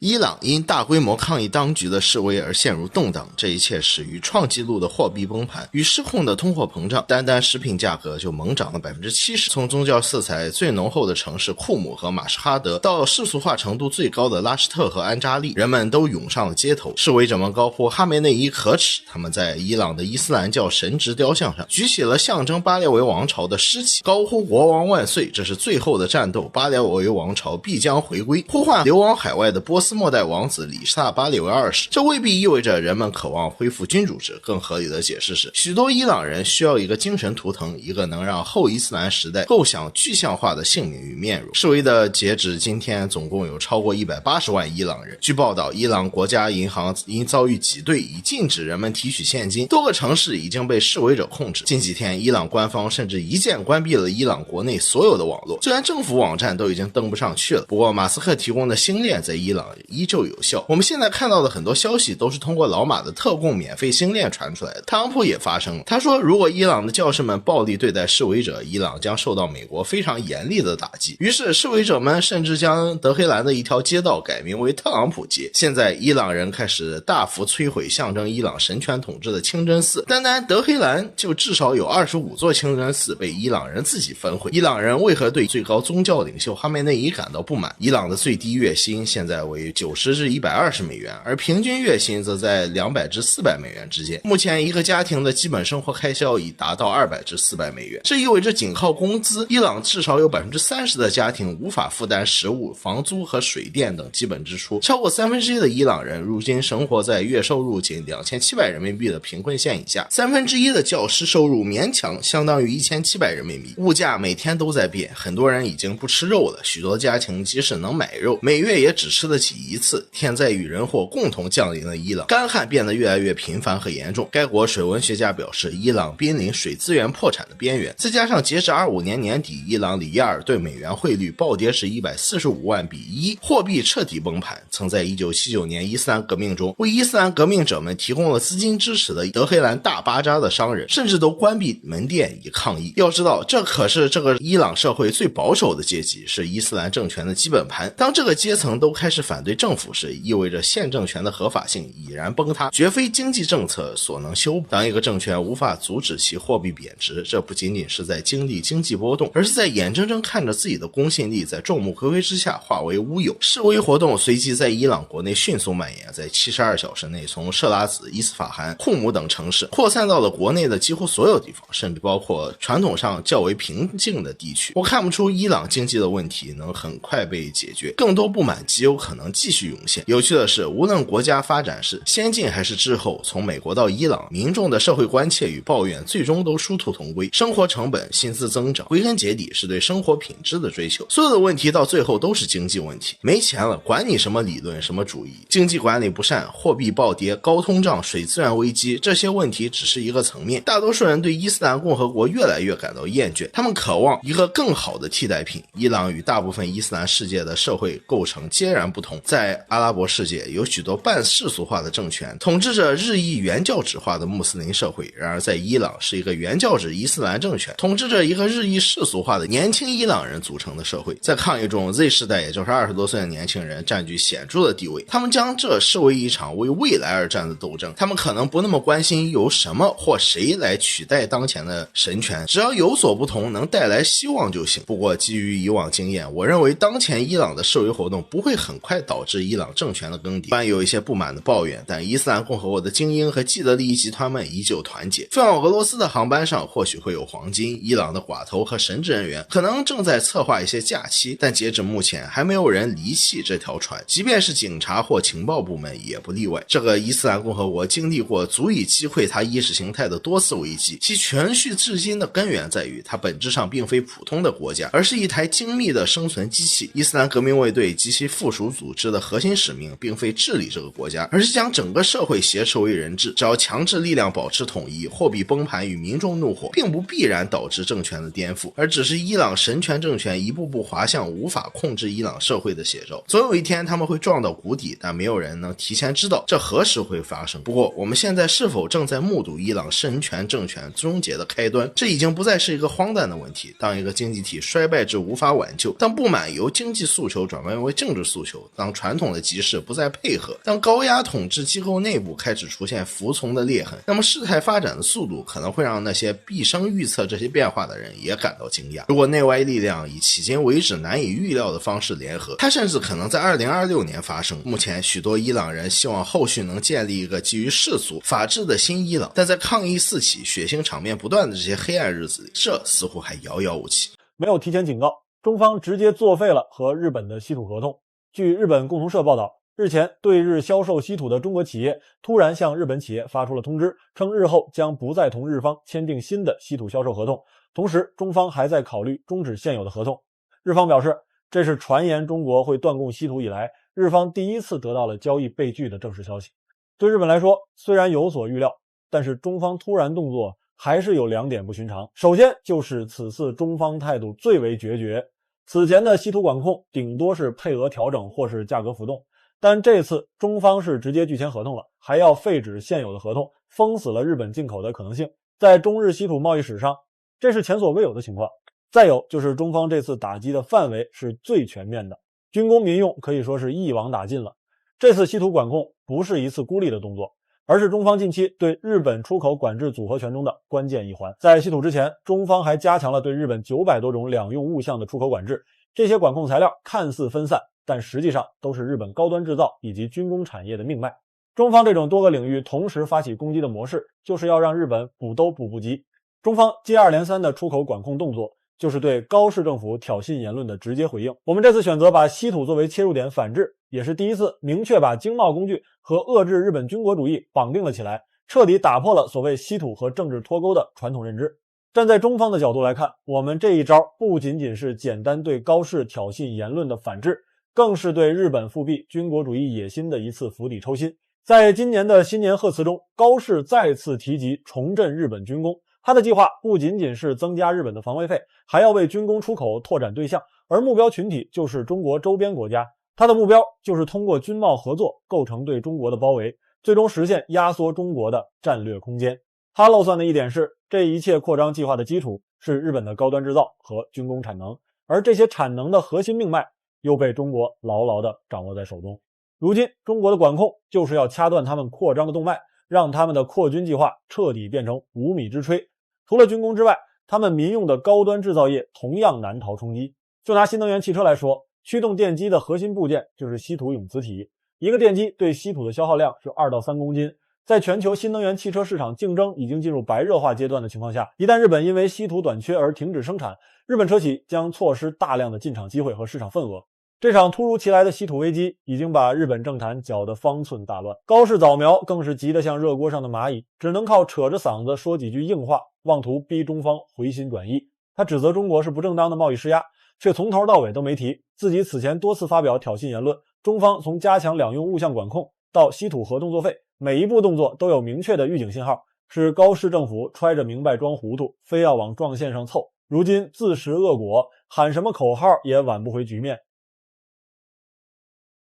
伊朗因大规模抗议当局的示威而陷入动荡，这一切始于创纪录的货币崩盘与失控的通货膨胀，单单食品价格就猛涨了 70%。 从宗教色彩最浓厚的城市库姆和马什哈德到世俗化程度最高的拉什特和安扎利，人们都涌上了街头，示威者们高呼哈梅内伊可耻，他们在伊朗的伊斯兰教神职雕像上举起了象征巴列维王朝的狮旗，高呼国王万岁，这是最后的战斗，巴列维王朝必将回归，呼唤流亡海外的波斯末代王子里萨巴列维二世。这未必意味着人们渴望恢复君主制，更合理的解释是，许多伊朗人需要一个精神图腾，一个能让后伊斯兰时代构想具象化的姓名与面容。示威的截止今天，总共有超过180万伊朗人。据报道，伊朗国家银行因遭遇挤兑，已禁止人们提取现金，多个城市已经被示威者控制。近几天，伊朗官方甚至一键关闭了伊朗国内所有的网络，虽然政府网站都已经登不上去了，不过马斯克提供的星链在伊朗依旧有效。我们现在看到的很多消息都是通过老马的特供免费星链传出来的。特朗普也发声了，他说如果伊朗的教士们暴力对待示威者，伊朗将受到美国非常严厉的打击。于是示威者们甚至将德黑兰的一条街道改名为特朗普街。现在伊朗人开始大幅摧毁象征伊朗神权统治的清真寺，单单德黑兰就至少有25座清真寺被伊朗人自己焚毁。伊朗人为何对最高宗教领袖哈梅内伊感到不满？伊朗的最低月薪现在为90至120美元，而平均月薪则在200至400美元之间。目前一个家庭的基本生活开销已达到200至400美元，这意味着仅靠工资，伊朗至少有 30% 的家庭无法负担食物、房租和水电等基本支出。超过1/3的伊朗人如今生活在月收入仅2700人民币的贫困线以下，1/3的教师收入勉强相当于1700人民币。物价每天都在变，很多人已经不吃肉了，许多家庭即使能买肉，每月也只吃得起一次。天灾与人祸共同降临了伊朗，干旱变得越来越频繁和严重。该国水文学家表示，伊朗濒临水资源破产的边缘。再加上截至25年年底，伊朗里亚尔对美元汇率暴跌至145万比1，货币彻底崩盘。曾在1979年伊斯兰革命中为伊斯兰革命者们提供了资金支持的德黑兰大巴扎的商人，甚至都关闭门店以抗议。要知道，这可是这个伊朗社会最保守的阶级，是伊斯兰政权的基本盘。当这个阶层都开始反对政府时，意味着现政权的合法性已然崩塌，绝非经济政策所能修补。当一个政权无法阻止其货币贬值，这不仅仅是在经历经济波动，而是在眼睁睁看着自己的公信力在众目睽睽之下化为乌有。示威活动随即在伊朗国内迅速蔓延，在72小时内从设拉子、伊斯法罕、库姆等城市扩散到了国内的几乎所有地方，甚至包括传统上较为平静的地区。我看不出伊朗经济的问题能很快被解决，更多不满极有可能继续涌现。有趣的是，无论国家发展是先进还是滞后，从美国到伊朗，民众的社会关切与抱怨最终都殊途同归。生活成本、薪资增长，归根结底是对生活品质的追求。所有的问题到最后都是经济问题，没钱了，管你什么理论什么主义，经济管理不善、货币暴跌、高通胀、水资源危机，这些问题只是一个层面。大多数人对伊斯兰共和国越来越感到厌倦，他们渴望一个更好的替代品。伊朗与大部分伊斯兰世界的社会构成截然不同，在阿拉伯世界有许多半世俗化的政权统治着日益原教旨化的穆斯林社会，然而在伊朗是一个原教旨伊斯兰政权统治着一个日益世俗化的年轻伊朗人组成的社会。在抗议中， Z 世代也就是20多岁的年轻人占据显著的地位，他们将这视为一场为未来而战的斗争。他们可能不那么关心由什么或谁来取代当前的神权，只要有所不同能带来希望就行。不过基于以往经验，我认为当前伊朗的示威活动不会很快导致伊朗政权的更迭。虽然有一些不满的抱怨，但伊斯兰共和国的精英和既得利益集团们依旧团结。飞往俄罗斯的航班上或许会有黄金，伊朗的寡头和神职人员可能正在策划一些假期，但截至目前还没有人离弃这条船，即便是警察或情报部门也不例外。这个伊斯兰共和国经历过足以击溃它意识形态的多次危机，其存续至今的根源在于它本质上并非普通的国家，而是一台精密的生存机器。伊斯兰革命卫队及其附属组织的核心使命并非治理这个国家，而是将整个社会挟持为人质。只要强制力量保持统一，货币崩盘与民众怒火并不必然导致政权的颠覆，而只是伊朗神权政权一步步滑向无法控制伊朗社会的写照。总有一天他们会撞到谷底，但没有人能提前知道这何时会发生。不过我们现在是否正在目睹伊朗神权政权终结的开端，这已经不再是一个荒诞的问题。当一个经济体衰败至无法挽救，当不满由经济诉求转变为政治诉求，当传统的集市不再配合。当高压统治机构内部开始出现服从的裂痕，那么事态发展的速度可能会让那些毕生预测这些变化的人也感到惊讶。如果内外力量以迄今为止难以预料的方式联合，它甚至可能在2026年发生。目前许多伊朗人希望后续能建立一个基于世俗法治的新伊朗，但在抗议四起、血腥场面不断的这些黑暗日子里，这似乎还遥遥无期。没有提前警告，中方直接作废了和日本的稀土合同。据日本共同社报道，日前对日销售稀土的中国企业突然向日本企业发出了通知，称日后将不再同日方签订新的稀土销售合同，同时中方还在考虑终止现有的合同。日方表示，这是传言中国会断供稀土以来，日方第一次得到了交易被拒的正式消息。对日本来说，虽然有所预料，但是中方突然动作还是有2点不寻常。首先就是此次中方态度最为决绝，此前的稀土管控顶多是配额调整或是价格浮动，但这次中方是直接拒签合同了，还要废止现有的合同，封死了日本进口的可能性，在中日稀土贸易史上，这是前所未有的情况。再有就是中方这次打击的范围是最全面的，军工民用可以说是一网打尽了。这次稀土管控不是一次孤立的动作，而是中方近期对日本出口管制组合拳中的关键一环。在稀土之前，中方还加强了对日本900多种两用物项的出口管制，这些管控材料看似分散，但实际上都是日本高端制造以及军工产业的命脉。中方这种多个领域同时发起攻击的模式，就是要让日本补都补不及。中方接二连三的出口管控动作，就是对高市政府挑衅言论的直接回应。我们这次选择把稀土作为切入点反制，也是第一次明确把经贸工具和遏制日本军国主义绑定了起来，彻底打破了所谓稀土和政治脱钩的传统认知。站在中方的角度来看，我们这一招不仅仅是简单对高市挑衅言论的反制，更是对日本复辟军国主义野心的一次釜底抽薪。在今年的新年贺词中，高市再次提及重振日本军工，他的计划不仅仅是增加日本的防卫费，还要为军工出口拓展对象，而目标群体就是中国周边国家。他的目标就是通过军贸合作构成对中国的包围，最终实现压缩中国的战略空间。他漏算的一点是，这一切扩张计划的基础是日本的高端制造和军工产能，而这些产能的核心命脉又被中国牢牢地掌握在手中。如今中国的管控就是要掐断他们扩张的动脉，让他们的扩军计划彻底变成无米之炊。除了军工之外，他们民用的高端制造业同样难逃冲击。就拿新能源汽车来说，驱动电机的核心部件就是稀土永磁体，一个电机对稀土的消耗量是2到3公斤。在全球新能源汽车市场竞争已经进入白热化阶段的情况下，一旦日本因为稀土短缺而停止生产，日本车企将错失大量的进场机会和市场份额。这场突如其来的稀土危机已经把日本政坛搅得方寸大乱，高市早苗更是急得像热锅上的蚂蚁，只能靠扯着嗓子说几句硬话，妄图逼中方回心转意。他指责中国是不正当的贸易施压，却从头到尾都没提自己此前多次发表挑衅言论。中方从加强两用物项管控到稀土合同作废，每一步动作都有明确的预警信号，是高市政府揣着明白装糊涂，非要往撞线上凑。如今自食恶果，喊什么口号也挽不回局面。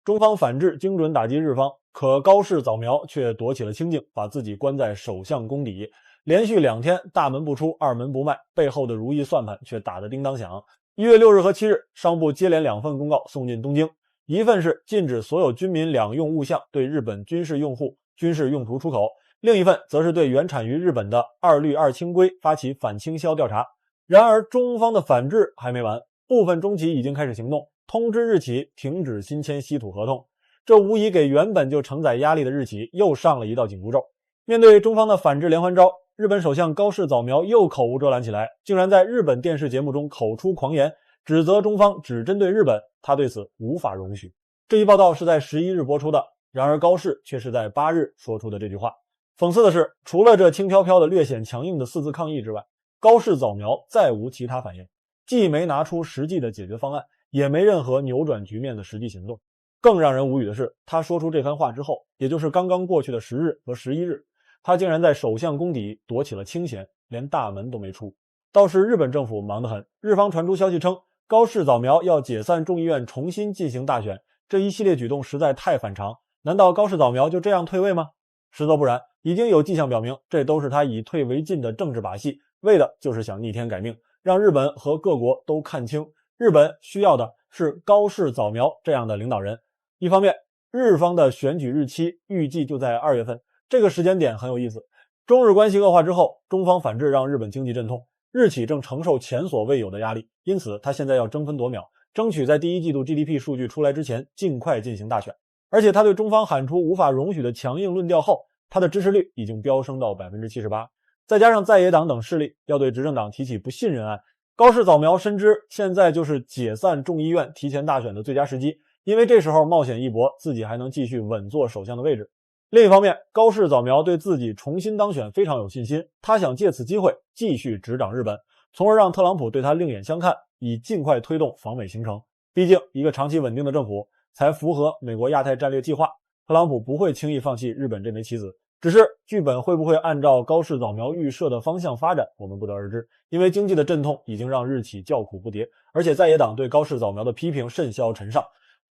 中方反制精准打击日方，可高市早苗却躲起了清静，把自己关在首相宫底，连续2天大门不出二门不迈，背后的如意算盘却打得叮当响。1月6日和7日，商部接连2份公告送进东京，一份是禁止所有军民两用物项对日本军事用户、军事用途出口，另一份则是对原产于日本的2氯2氢硅发起反倾销调查。然而中方的反制还没完，部分中企已经开始行动，通知日企停止新签稀土合同，这无疑给原本就承载压力的日企又上了一道紧箍咒。面对中方的反制连环招，日本首相高市早苗又口无遮拦起来，竟然在日本电视节目中口出狂言，指责中方只针对日本，他对此无法容许。这一报道是在11日播出的，然而高市却是在8日说出的这句话。讽刺的是，除了这轻飘飘的略显强硬的4字抗议之外，高市早苗再无其他反应，既没拿出实际的解决方案，也没任何扭转局面的实际行动。更让人无语的是，他说出这番话之后，也就是刚刚过去的10日和11日，他竟然在首相宫底躲起了清闲，连大门都没出。倒是日本政府忙得很，日方传出消息称，高市早苗要解散众议院重新进行大选，这一系列举动实在太反常。难道高市早苗就这样退位吗？实则不然，已经有迹象表明，这都是他以退为进的政治把戏，为的就是想逆天改命，让日本和各国都看清，日本需要的是高市早苗这样的领导人。一方面，日方的选举日期预计就在2月份，这个时间点很有意思。中日关系恶化之后，中方反制让日本经济阵痛，日企正承受前所未有的压力，因此他现在要争分夺秒，争取在第一季度 GDP 数据出来之前尽快进行大选。而且他对中方喊出无法容许的强硬论调后，他的支持率已经飙升到 78%， 再加上在野党等势力要对执政党提起不信任案，高市早苗深知现在就是解散众议院提前大选的最佳时机，因为这时候冒险一搏，自己还能继续稳坐首相的位置。另一方面，高市早苗对自己重新当选非常有信心，他想借此机会继续执掌日本，从而让特朗普对他另眼相看，以尽快推动访美行程。毕竟一个长期稳定的政府才符合美国亚太战略计划，特朗普不会轻易放弃日本这枚棋子。只是剧本会不会按照高市早苗预设的方向发展，我们不得而知，因为经济的阵痛已经让日企叫苦不迭，而且在野党对高市早苗的批评甚嚣尘上，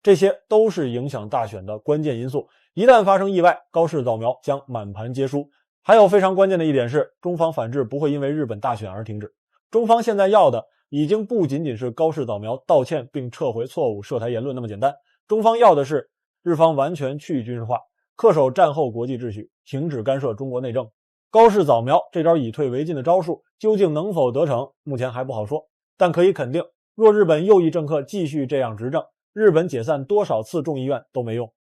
这些都是影响大选的关键因素。一旦发生意外，高市早苗将满盘皆输。还有非常关键的一点是，中方反制不会因为日本大选而停止。中方现在要的已经不仅仅是高市早苗道歉并撤回错误涉台言论那么简单，中方要的是日方完全去军事化，恪守战后国际秩序，停止干涉中国内政。高市早苗这招以退为进的招数究竟能否得逞，目前还不好说，但可以肯定，若日本右翼政客继续这样执政，日本解散多少次众议院都没用。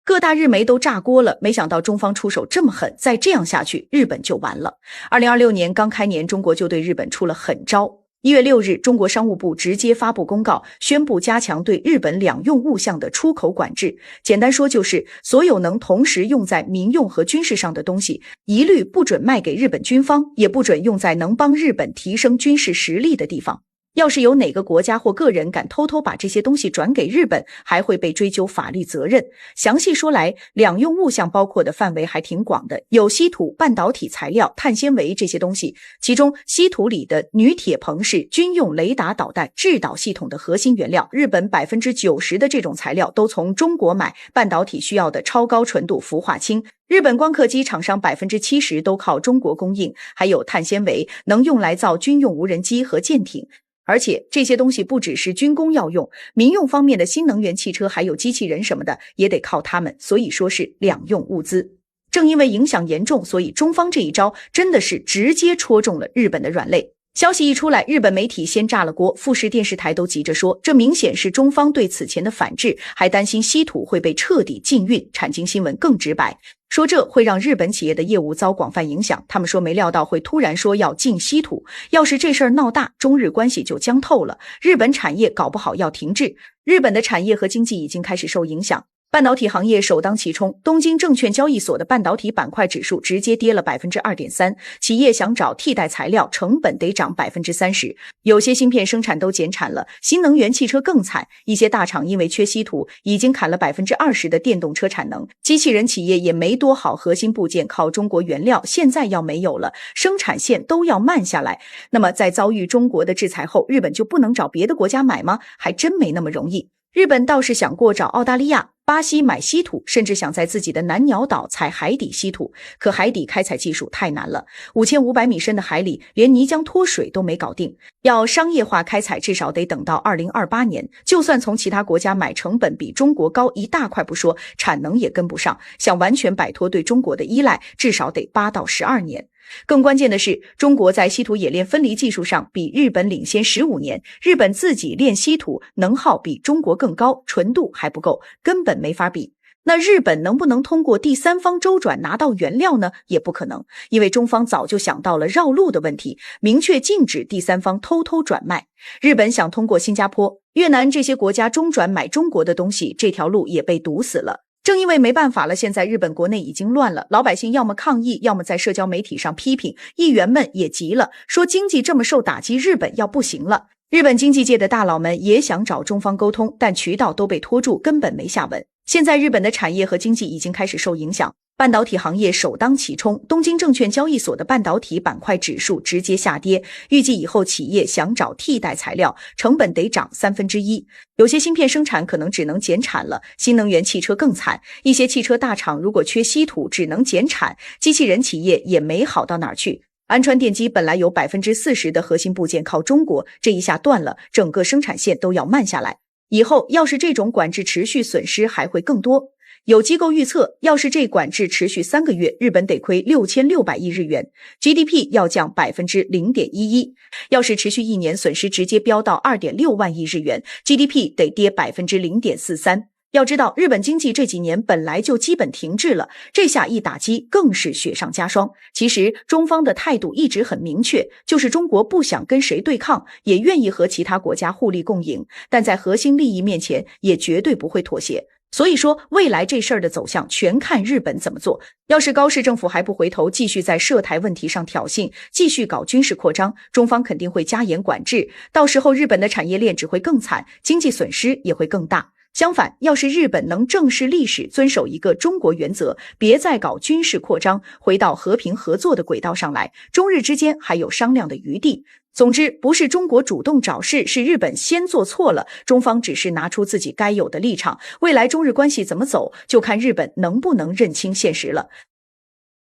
各大日媒都炸锅了，没想到中方出手这么狠，再这样下去，日本就完了。2026年刚开年，中国就对日本出了狠招。1月6日，中国商务部直接发布公告，宣布加强对日本两用物项的出口管制。简单说就是，所有能同时用在民用和军事上的东西，一律不准卖给日本军方，也不准用在能帮日本提升军事实力的地方。要是有哪个国家或个人敢偷偷把这些东西转给日本，还会被追究法律责任。详细说来，两用物项包括的范围还挺广的，有稀土、半导体材料、碳纤维这些东西。其中稀土里的铝铁硼是军用雷达导弹制导系统的核心原料，日本 90% 的这种材料都从中国买。半导体需要的超高纯度氟化氢，日本光刻机厂商 70% 都靠中国供应。还有碳纤维，能用来造军用无人机和舰艇。而且这些东西不只是军工要用，民用方面的新能源汽车还有机器人什么的也得靠他们，所以说是两用物资。正因为影响严重，所以中方这一招真的是直接戳中了日本的软肋。消息一出来，日本媒体先炸了锅，富士电视台都急着说，这明显是中方对此前的反制，还担心稀土会被彻底禁运。产经新闻更直白，说这会让日本企业的业务遭广泛影响。他们说没料到会突然说要禁稀土，要是这事儿闹大，中日关系就僵透了，日本产业搞不好要停滞。日本的产业和经济已经开始受影响。半导体行业首当其冲，东京证券交易所的半导体板块指数直接跌了 2.3%， 企业想找替代材料，成本得涨 30%， 有些芯片生产都减产了。新能源汽车更惨，一些大厂因为缺稀土，已经砍了 20% 的电动车产能。机器人企业也没多好核心部件，靠中国原料，现在要没有了，生产线都要慢下来。那么在遭遇中国的制裁后，日本就不能找别的国家买吗？还真没那么容易。日本倒是想过找澳大利亚、巴西买稀土，甚至想在自己的南鸟岛采海底稀土，可海底开采技术太难了，5500米深的海里连泥浆脱水都没搞定，要商业化开采至少得等到2028年，就算从其他国家买，成本比中国高一大块不说，产能也跟不上，想完全摆脱对中国的依赖，至少得8到12年。更关键的是，中国在稀土冶炼分离技术上比日本领先15年，日本自己炼稀土能耗比中国更高，纯度还不够，根本没法比。那日本能不能通过第三方周转拿到原料呢？也不可能，因为中方早就想到了绕路的问题，明确禁止第三方偷偷转卖。日本想通过新加坡、越南这些国家中转买中国的东西，这条路也被堵死了。正因为没办法了，现在日本国内已经乱了，老百姓要么抗议，要么在社交媒体上批评，议员们也急了，说经济这么受打击，日本要不行了。日本经济界的大佬们也想找中方沟通，但渠道都被拖住，根本没下文。现在日本的产业和经济已经开始受影响，半导体行业首当其冲，东京证券交易所的半导体板块指数直接下跌，预计以后企业想找替代材料，成本得涨1/3，有些芯片生产可能只能减产了。新能源汽车更惨，一些汽车大厂如果缺稀土只能减产，机器人企业也没好到哪儿去。安川电机本来有 40% 的核心部件靠中国，这一下断了，整个生产线都要慢下来。以后要是这种管制持续，损失还会更多。有机构预测，要是这管制持续3个月，日本得亏6600亿日元 ，GDP 要降0.11%。要是持续1年，损失直接飙到2.6万亿日元 ，GDP 得跌0.43%。要知道，日本经济这几年本来就基本停滞了，这下一打击更是雪上加霜。其实中方的态度一直很明确，就是中国不想跟谁对抗，也愿意和其他国家互利共赢，但在核心利益面前也绝对不会妥协。所以说，未来这事儿的走向全看日本怎么做。要是高市政府还不回头，继续在涉台问题上挑衅，继续搞军事扩张，中方肯定会加严管制，到时候日本的产业链只会更惨，经济损失也会更大。相反，要是日本能正视历史，遵守一个中国原则，别再搞军事扩张，回到和平合作的轨道上来，中日之间还有商量的余地。总之，不是中国主动找事，是日本先做错了，中方只是拿出自己该有的立场。未来中日关系怎么走，就看日本能不能认清现实了。